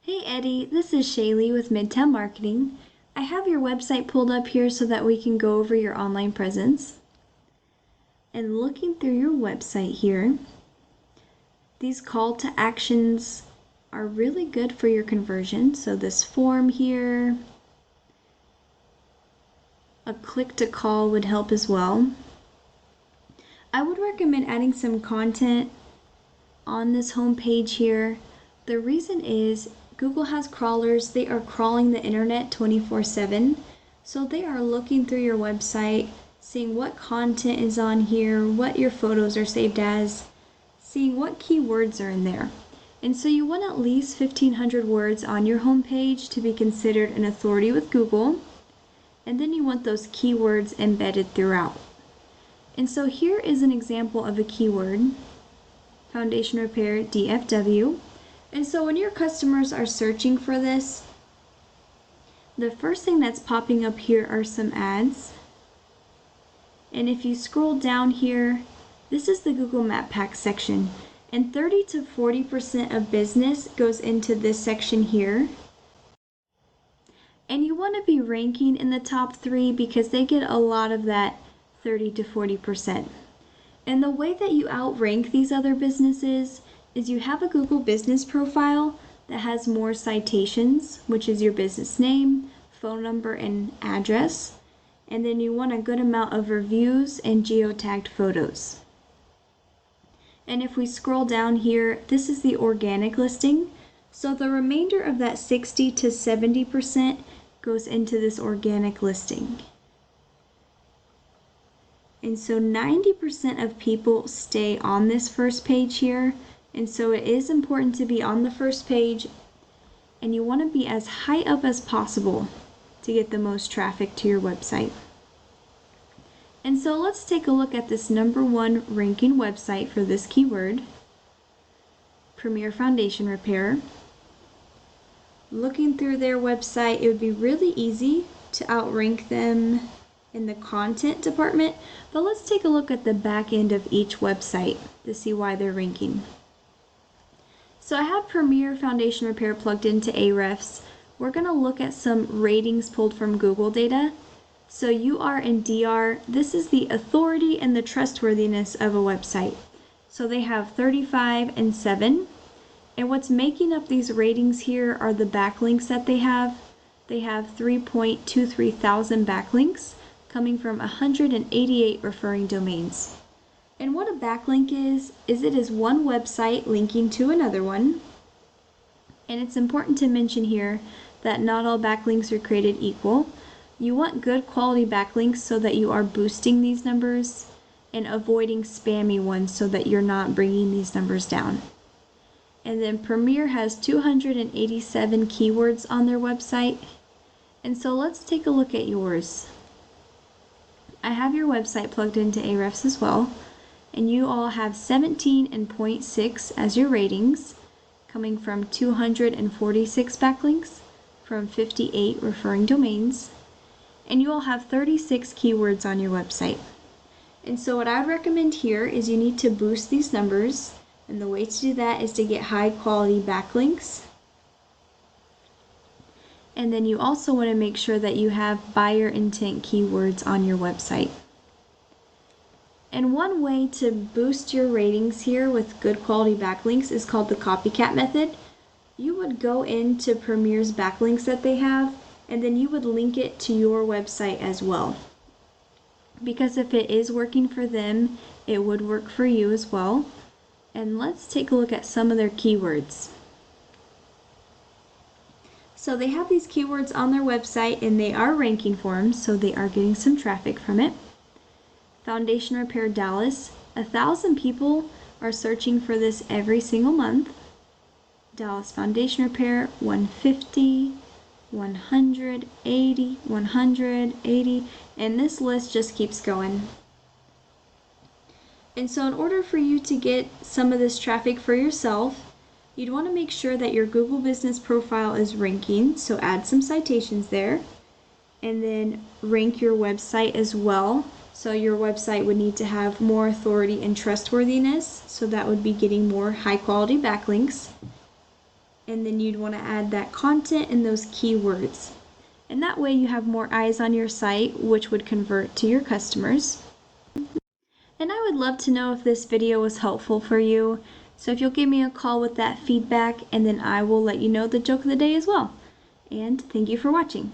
Hey Eddie, this is Shaelee with Midtown Marketing. I have your website pulled up here so that we can go over your online presence. And looking through your website here, these call to actions are really good for your conversion. So this form here, a click to call would help as well. I would recommend adding some content on this home page here. The reason is Google has crawlers. They are crawling the internet 24/7. So they are looking through your website, seeing what content is on here, what your photos are saved as, seeing what keywords are in there. And so you want at least 1,500 words on your home page to be considered an authority with Google. And then you want those keywords embedded throughout. And so here is an example of a keyword, Foundation Repair DFW. And so when your customers are searching for this, the first thing that's popping up here are some ads. And if you scroll down here, this is the Google Map Pack section. And 30 to 40% of business goes into this section here. And you want to be ranking in the top 3 because they get a lot of that 30 to 40%. And the way that you outrank these other businesses is you have a Google business profile that has more citations, which is your business name, phone number, and address. And then you want a good amount of reviews and geotagged photos. And if we scroll down here, this is the organic listing. So the remainder of that 60 to 70% goes into this organic listing. And so 90% of people stay on this first page here. And so it is important to be on the first page, and you want to be as high up as possible to get the most traffic to your website. And so let's take a look at this #1 ranking website for this keyword, Premier Foundation Repair. Looking through their website, it would be really easy to outrank them in the content department, but let's take a look at the back end of each website to see why they're ranking. So I have Premier Foundation Repair plugged into Ahrefs. We're going to look at some ratings pulled from Google data. So UR and DR, this is the authority and the trustworthiness of a website. So they have 35 and 7. And what's making up these ratings here are the backlinks that they have. They have 3.23 thousand backlinks coming from 188 referring domains. And what a backlink is it is one website linking to another one. And it's important to mention here that not all backlinks are created equal. You want good quality backlinks so that you are boosting these numbers and avoiding spammy ones so that you're not bringing these numbers down. And then Premier has 287 keywords on their website. And so let's take a look at yours. I have your website plugged into Ahrefs as well. And you all have 17 and 0.6 as your ratings, coming from 246 backlinks from 58 referring domains. And you all have 36 keywords on your website. And so what I recommend here is you need to boost these numbers. And the way to do that is to get high quality backlinks. And then you also want to make sure that you have buyer intent keywords on your website. And one way to boost your ratings here with good quality backlinks is called the copycat method. You would go into Premier's backlinks that they have, and then you would link it to your website as well. Because if it is working for them, it would work for you as well. And let's take a look at some of their keywords. So they have these keywords on their website, and they are ranking for them, so they are getting some traffic from it. Foundation Repair Dallas, 1,000 people are searching for this every single month. Dallas Foundation Repair, 150, 180, 180, and this list just keeps going. And so in order for you to get some of this traffic for yourself, you'd want to make sure that your Google business profile is ranking, so add some citations there, and then rank your website as well. So your website would need to have more authority and trustworthiness, so that would be getting more high quality backlinks. and then you'd want to add that content and those keywords. And that way you have more eyes on your site, which would convert to your customers. And I would love to know if this video was helpful for you. So if you'll give me a call with that feedback, and then I will let you know the joke of the day as well. And thank you for watching.